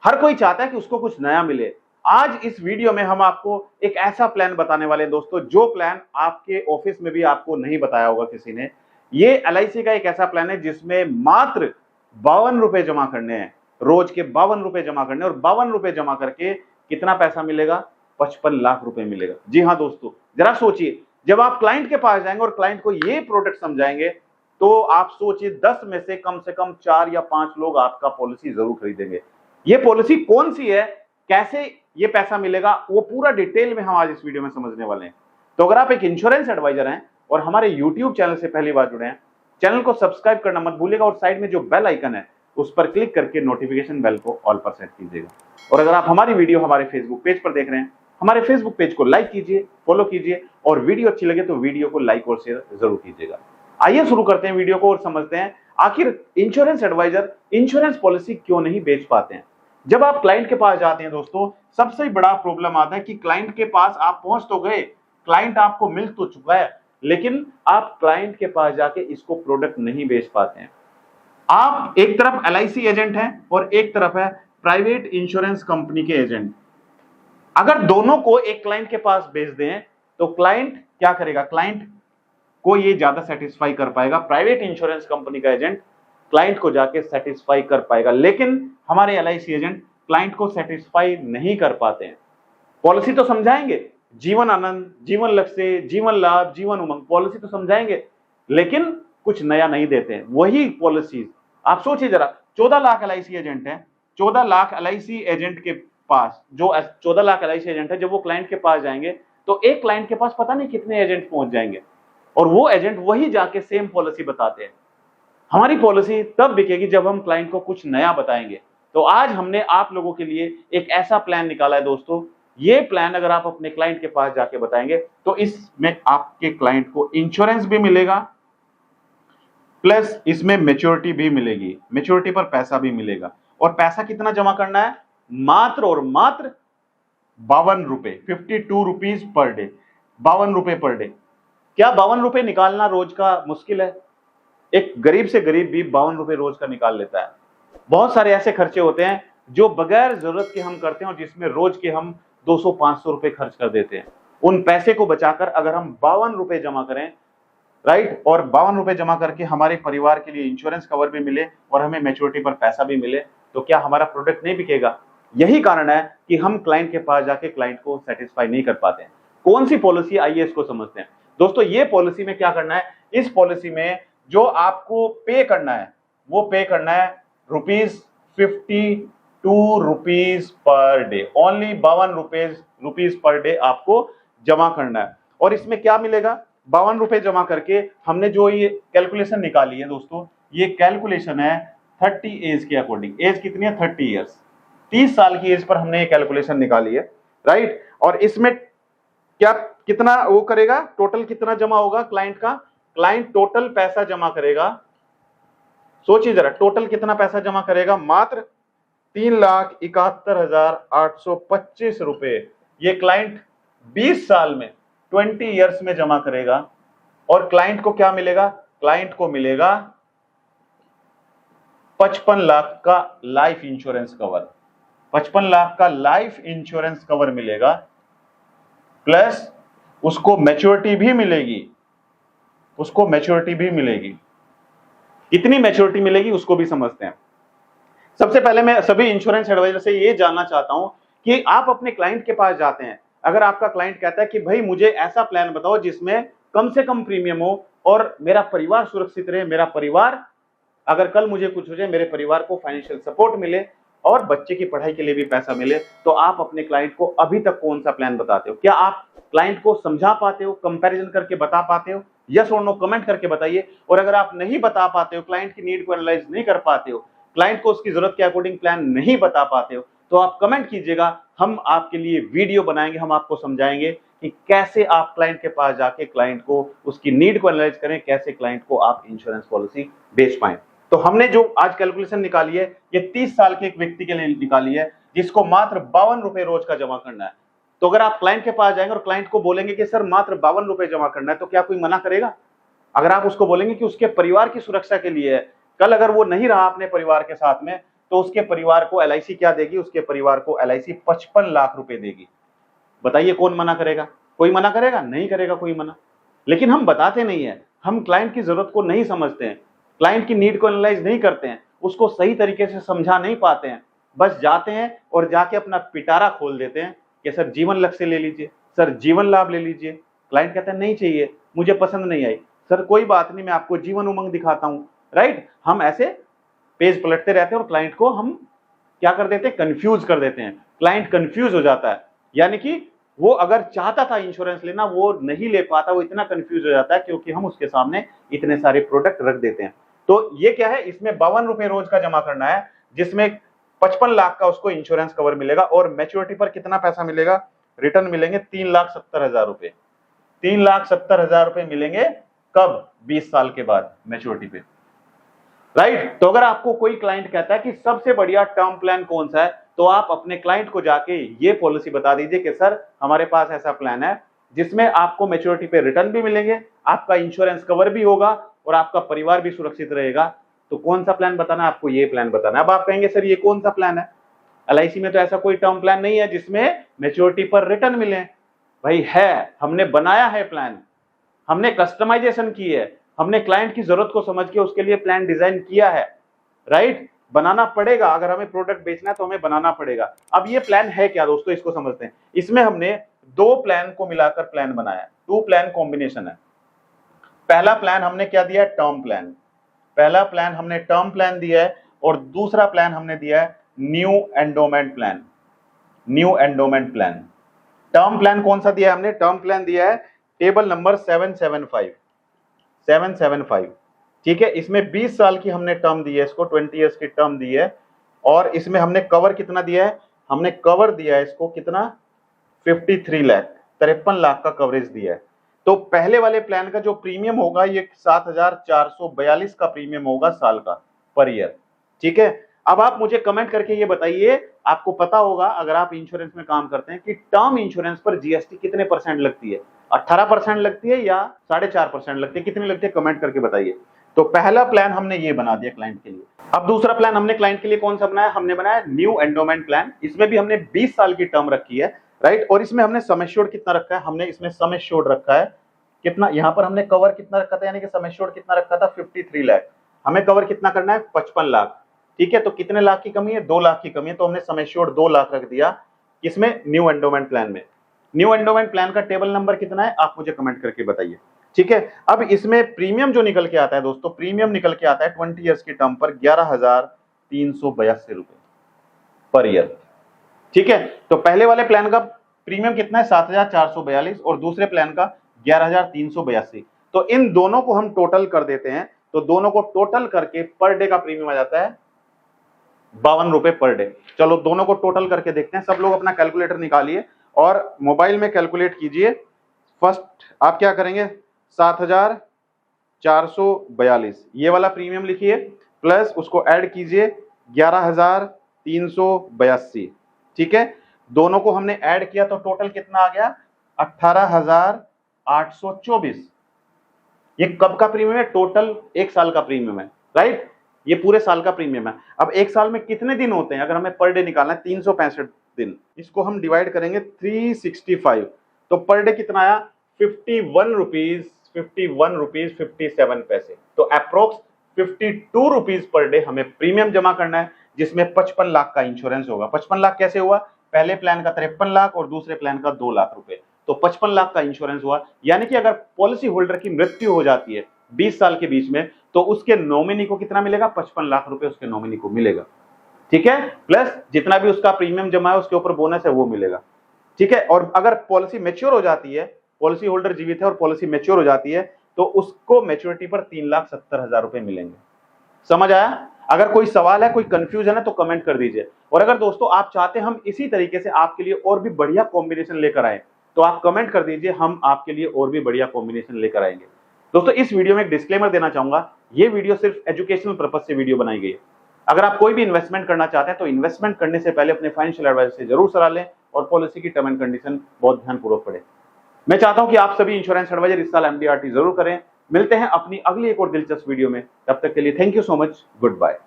हर कोई चाहता है कि उसको कुछ नया मिले। आज इस वीडियो में हम आपको एक ऐसा प्लान बताने वाले हैं दोस्तों, जो प्लान आपके ऑफिस में भी आपको नहीं बताया होगा किसी ने। ये एलआईसी का एक ऐसा प्लान है जिसमें मात्र 52 रुपए जमा करने हैं, रोज के 52 रुपए जमा करने, और 52 रुपए जमा करके कितना पैसा मिलेगा? 55 लाख रुपए मिलेगा। जी हाँ दोस्तों, जरा सोचिए, जब आप क्लाइंट के पास जाएंगे और क्लाइंट को ये प्रोडक्ट समझाएंगे, तो आप सोचिए 10 में से कम 4 या 5 लोग आपका पॉलिसी जरूर खरीदेंगे। ये पॉलिसी कौन सी है, कैसे ये पैसा मिलेगा, वो पूरा डिटेल में हम आज इस वीडियो में समझने वाले हैं। तो अगर आप एक इंश्योरेंस एडवाइजर हैं और हमारे यूट्यूब चैनल से पहली बार जुड़े हैं, चैनल को सब्सक्राइब करना मत भूलिएगा, और साइड में जो बेल आइकन है उस पर क्लिक करके नोटिफिकेशन बेल को ऑल पर सेट कीजिएगा। और अगर आप हमारी वीडियो हमारे फेसबुक पेज पर देख रहे हैं, हमारे फेसबुक पेज को लाइक कीजिए, फॉलो कीजिए, और वीडियो अच्छी लगे तो वीडियो को लाइक और शेयर जरूर कीजिएगा। आइए शुरू करते हैं वीडियो को और समझते हैं आखिर इंश्योरेंस एडवाइजर इंश्योरेंस पॉलिसी क्यों नहीं बेच पाते हैं। जब आप क्लाइंट के पास जाते हैं दोस्तों, सबसे बड़ा प्रॉब्लम आता है कि क्लाइंट के पास आप पहुंच तो गए, क्लाइंट आपको मिल तो चुका है, लेकिन आप क्लाइंट के पास जाके इसको प्रोडक्ट नहीं बेच पाते हैं। आप एक तरफ एलआईसी एजेंट हैं और एक तरफ है प्राइवेट इंश्योरेंस कंपनी के एजेंट। अगर दोनों को एक क्लाइंट के पास भेज दें तो क्लाइंट क्या करेगा? क्लाइंट को ये ज्यादा सेटिस्फाई कर पाएगा, प्राइवेट इंश्योरेंस कंपनी का एजेंट क्लाइंट को जाके सेटिस्फाई कर पाएगा, लेकिन हमारे एलआईसी एजेंट क्लाइंट को सेटिस्फाई नहीं कर पाते हैं। पॉलिसी तो समझाएंगे, जीवन आनंद, जीवन लक्ष्य, जीवन लाभ, जीवन उमंग, पॉलिसी तो समझाएंगे, लेकिन कुछ नया नहीं देते हैं। वही पॉलिसी आप सोचिए जरा, 14 लाख एलआईसी एजेंट है, 14 लाख एलआईसी एजेंट के पास, जो 14 लाख एलआईसी एजेंट है, जब वो क्लाइंट के पास जाएंगे तो एक क्लाइंट के पास पता नहीं कितने एजेंट पहुंच जाएंगे, और वो एजेंट वही जाके सेम पॉलिसी बताते हैं। हमारी पॉलिसी तब बिकेगी जब हम क्लाइंट को कुछ नया बताएंगे। तो आज हमने आप लोगों के लिए एक ऐसा प्लान निकाला है दोस्तों। ये प्लान अगर आप अपने क्लाइंट के पास जाके बताएंगे तो इसमें आपके क्लाइंट को इंश्योरेंस भी मिलेगा, प्लस इसमें मैच्योरिटी भी मिलेगी, मैच्योरिटी पर पैसा भी मिलेगा। और पैसा कितना जमा करना है? मात्र और मात्र 52 रुपए, 52 रुपीज पर डे, 52 रुपए पर डे। क्या 52 रुपए निकालना रोज का मुश्किल है? एक गरीब से गरीब भी 52 रुपए रोज का निकाल लेता है। बहुत सारे ऐसे खर्चे होते हैं जो बगैर जरूरत के हम करते हैं और जिसमें रोज के हम 200-500 रुपए खर्च कर देते हैं। उन पैसे को बचाकर अगर हम 52 रुपए जमा करें, राइट, और 52 रुपए जमा करके हमारे परिवार के लिए इंश्योरेंस कवर भी मिले और हमें मैच्योरिटी पर पैसा भी मिले, तो क्या हमारा प्रोडक्ट नहीं बिकेगा? यही कारण है कि हम क्लाइंट के पास जाके क्लाइंट को सेटिस्फाई नहीं कर पाते हैं। कौन सी पॉलिसी, आइए इसको समझते हैं दोस्तों। ये पॉलिसी में क्या करना है? इस पॉलिसी में जो आपको पे करना है वो पे करना है ₹52 rupees per day, only 52 rupees per day आपको जमा करना है। और इसमें क्या मिलेगा? 52 रुपए जमा करके हमने जो ये कैलकुलेशन निकाली है दोस्तों, ये कैलकुलेशन है 30 एज के अकॉर्डिंग। एज कितनी है? 30 ईयर्स, 30 साल की एज पर हमने ये कैलकुलेशन निकाली है, राइट। और इसमें क्या कितना वो करेगा? टोटल कितना जमा होगा क्लाइंट का? क्लाइंट टोटल पैसा जमा करेगा, सोचिए जरा, टोटल कितना पैसा जमा करेगा? मात्र 3,71,825 रुपए ये क्लाइंट 20 साल में, 20 ईयर्स में जमा करेगा। और क्लाइंट को क्या मिलेगा? क्लाइंट को मिलेगा 55 लाख का लाइफ इंश्योरेंस कवर, 55 लाख का लाइफ इंश्योरेंस कवर मिलेगा, प्लस उसको मैच्योरिटी भी मिलेगी, उसको मैच्योरिटी भी मिलेगी। कितनी मैच्योरिटी मिलेगी उसको भी समझते हैं। सबसे पहले मैं सभी इंश्योरेंस एडवाइजर से ये जानना चाहता हूं कि आप अपने क्लाइंट के पास जाते हैं, अगर आपका क्लाइंट कहता है कि भाई मुझे ऐसा प्लान बताओ जिसमें कम से कम प्रीमियम हो और मेरा परिवार सुरक्षित रहे, मेरा परिवार, अगर कल मुझे कुछ हो जाए मेरे परिवार को फाइनेंशियल सपोर्ट मिले और बच्चे की पढ़ाई के लिए भी पैसा मिले, तो आप अपने क्लाइंट को अभी तक कौन सा प्लान बताते हो? क्या आप क्लाइंट को समझा पाते हो, कंपैरिजन करके बता पाते हो? यस और नो कमेंट करके बताइए। और अगर आप नहीं बता पाते हो, क्लाइंट की नीड को एनालाइज नहीं कर पाते हो, क्लाइंट को उसकी जरूरत के अकॉर्डिंग प्लान नहीं बता पाते हो, तो आप कमेंट कीजिएगा, हम आपके लिए वीडियो बनाएंगे, हम आपको समझाएंगे कि कैसे आप क्लाइंट के पास जाके क्लाइंट को उसकी नीड को एनालाइज करें, कैसे क्लाइंट को आप इंश्योरेंस पॉलिसी बेच पाएं। तो हमने जो आज कैलकुलेशन निकाली है ये 30 साल के एक व्यक्ति के लिए निकाली है जिसको मात्र 52 रुपए रोज का जमा करना है। तो अगर आप क्लाइंट के पास जाएंगे और क्लाइंट को बोलेंगे कि सर मात्र 52 रुपए जमा करना है, तो क्या कोई मना करेगा? अगर आप उसको बोलेंगे कि उसके परिवार की सुरक्षा के लिए है, कल अगर वो नहीं रहा अपने परिवार के साथ में, तो उसके परिवार को LIC क्या देगी? उसके परिवार को LIC 55 लाख रुपए देगी। बताइए कौन मना करेगा? कोई मना करेगा? नहीं करेगा कोई मना। लेकिन हम बताते नहीं है, हम क्लाइंट की जरूरत को नहीं समझते हैं, क्लाइंट की नीड को एनालाइज नहीं करते हैं, उसको सही तरीके से समझा नहीं पाते हैं, बस जाते हैं और जाके अपना पिटारा खोल देते हैं कि सर जीवन लक्ष्य ले लीजिए, सर जीवन लाभ ले लीजिए। क्लाइंट कहता है नहीं चाहिए, मुझे पसंद नहीं आई। सर कोई बात नहीं, मैं आपको जीवन उमंग दिखाता हूं, राइट। हम ऐसे पेज पलटते रहते हैं और क्लाइंट को हम क्या कर देते हैं? कंफ्यूज कर देते हैं। क्लाइंट कंफ्यूज हो जाता है, यानी कि वो अगर चाहता था इंश्योरेंस लेना, वो नहीं ले पाता, वो इतना कंफ्यूज हो जाता है क्योंकि हम उसके सामने इतने सारे प्रोडक्ट रख देते हैं। तो ये क्या है? इसमें 52 रुपए रोज का जमा करना है, जिसमें 55 लाख का उसको इंश्योरेंस कवर मिलेगा और मैच्योरिटी पर कितना पैसा मिलेगा? रिटर्न मिलेंगे 3,70,000 रुपए। 3,70,000 रुपए मिलेंगे कब? 20 साल के बाद मैच्योरिटी पे, राइट। तो अगर आपको कोई क्लाइंट कहता है कि सबसे बढ़िया टर्म प्लान कौन सा है, तो आप अपने क्लाइंट को जाके ये पॉलिसी बता दीजिए कि सर हमारे पास ऐसा प्लान है जिसमें आपको मैच्योरिटी पे रिटर्न भी मिलेंगे, आपका इंश्योरेंस कवर भी होगा और आपका परिवार भी सुरक्षित रहेगा। तो कौन सा प्लान बताना है? आपको ये प्लान बताना है। अब आप कहेंगे सर ये कौन सा प्लान है? LIC में तो ऐसा कोई टर्म प्लान नहीं है जिसमें मैच्योरिटी पर रिटर्न मिले। भाई है, हमने बनाया है प्लान, हमने कस्टमाइजेशन की है, हमने क्लाइंट की जरूरत को समझ के उसके लिए प्लान डिजाइन किया है, राइट। बनाना पड़ेगा, अगर हमें प्रोडक्ट बेचना है तो हमें बनाना पड़ेगा। अब ये प्लान है क्या दोस्तों, इसको समझते हैं। इसमें हमने दो प्लान को मिलाकर प्लान बनाया है, 2 प्लान कॉम्बिनेशन है। पहला प्लान हमने क्या दिया है? Term plan. पहला प्लान हमने टर्म प्लान दिया है और दूसरा प्लान हमने दिया है new endowment plan. New endowment plan. Term plan कौन सा दिया है हमने? टर्म प्लान दिया है टेबल नंबर 775। ठीक है, इसमें 20 साल की हमने टर्म दी है, इसको 20 इयर्स की टर्म दी है। और इसमें हमने कवर कितना दिया है? हमने कवर दिया है इसको कितना? 53 लाख, 53 लाख का कवरेज दिया है। तो पहले वाले प्लान का जो प्रीमियम होगा ये 7,442 का प्रीमियम होगा साल का, पर ईयर। ठीक है, अब आप मुझे कमेंट करके ये बताइए, आपको पता होगा अगर आप इंश्योरेंस में काम करते हैं कि टर्म इंश्योरेंस पर GST कितने % लगती है? 18% लगती है या 4.5% लगती है? कितनी लगती है? कमेंट करके बताइए। तो पहला प्लान हमने ये बना दिया क्लाइंट के लिए। अब दूसरा प्लान हमने क्लाइंट के लिए कौन सा बनाया? हमने बनाया न्यू एंडोमेंट प्लान। इसमें भी हमने 20 साल की टर्म रखी है, राइट। और इसमें हमने सम एश्योर्ड कितना रखा है? हमने इसमें सम एश्योर्ड रखा है कितना? यहां पर हमने कवर कितना रखा था, यानी कि सम एश्योर्ड कितना रखा था? 53 लाख। हमें कवर कितना करना है? 55 लाख। ठीक है, तो कितने लाख की कमी है? 2 लाख की कमी है, तो हमने सम एश्योर्ड 2 लाख रख दिया। किसमें? न्यू एंडोमेंट प्लान में। न्यू एंडोमेंट प्लान का टेबल नंबर कितना है? आप मुझे कमेंट करके बताइए। ठीक है, अब इसमें प्रीमियम जो निकल के आता है दोस्तों, प्रीमियम निकल के आता है 20 इयर्स की टर्म पर 11,382 रुपए पर ईयर। ठीक है, तो पहले वाले प्लान का प्रीमियम कितना है? 7,442 और दूसरे प्लान का 11,382। तो इन दोनों को हम टोटल कर देते हैं, तो दोनों को टोटल करके पर डे का प्रीमियम आ जाता है 52 रुपए पर डे। चलो दोनों को टोटल करके देखते हैं। सब लोग अपना कैलकुलेटर निकालिए और मोबाइल में कैलकुलेट कीजिए। फर्स्ट आप क्या करेंगे? 7,442 ये वाला प्रीमियम लिखिए, प्लस उसको ऐड कीजिए 11,382। ठीक है, दोनों को हमने ऐड किया तो टोटल कितना आ गया? 18,824। ये कब का प्रीमियम है? टोटल 1 साल का प्रीमियम है, राइट। ये पूरे साल का प्रीमियम है। अब 1 साल में कितने दिन होते हैं? अगर हमें पर डे निकालना है 365 दिन, इसको हम डिवाइड करेंगे 365, तो पर डे कितना आया? 51 रुपीज 57 पैसे। तो अप्रोक्स 52 रुपीज पर डे हमें प्रीमियम जमा करना है, जिसमें 55 लाख का इंश्योरेंस होगा। 55 लाख कैसे हुआ? पहले प्लान का 53 लाख और दूसरे प्लान का 2 लाख रुपए, तो 55 लाख का इंश्योरेंस हुआ। यानी कि अगर पॉलिसी होल्डर की मृत्यु हो जाती है 20 साल के बीच में, तो उसके नॉमिनी को कितना मिलेगा? 55 लाख रुपए उसके नॉमिनी को मिलेगा। ठीक है, प्लस जितना भी उसका प्रीमियम जमा है उसके ऊपर बोनस है वो मिलेगा। ठीक है, और अगर पॉलिसी मैच्योर हो जाती है, पॉलिसी होल्डर जीवित है और पॉलिसी मैच्योर हो जाती है, तो उसको मैच्योरिटी पर 3,70,000 रुपए मिलेंगे। समझ आया? अगर कोई सवाल है, कोई कंफ्यूजन है तो कमेंट कर दीजिए। और अगर दोस्तों आप चाहते हैं हम इसी तरीके से आपके लिए और भी बढ़िया कॉम्बिनेशन लेकर आए, तो आप कमेंट कर दीजिए, हम आपके लिए और भी बढ़िया कॉम्बिनेशन लेकर आएंगे। दोस्तों इस वीडियो में एक डिस्क्लेमर देना चाहूंगा, ये वीडियो सिर्फ एजुकेशनल पर्पज से वीडियो बनाई गई है। अगर आप कोई भी इन्वेस्टमेंट करना चाहते हैं तो इन्वेस्टमेंट करने से पहले अपने फाइनेंशियल एडवाइजर से जरूर सलाह लें और पॉलिसी की टर्म एंड कंडीशन बहुत ध्यानपूर्वक पढ़ें। मैं चाहता हूं कि आप सभी इंश्योरेंस एडवाइजर इस साल MDRT जरूर करें। मिलते हैं अपनी अगली एक और दिलचस्प वीडियो में, तब तक के लिए thank you so much, good bye.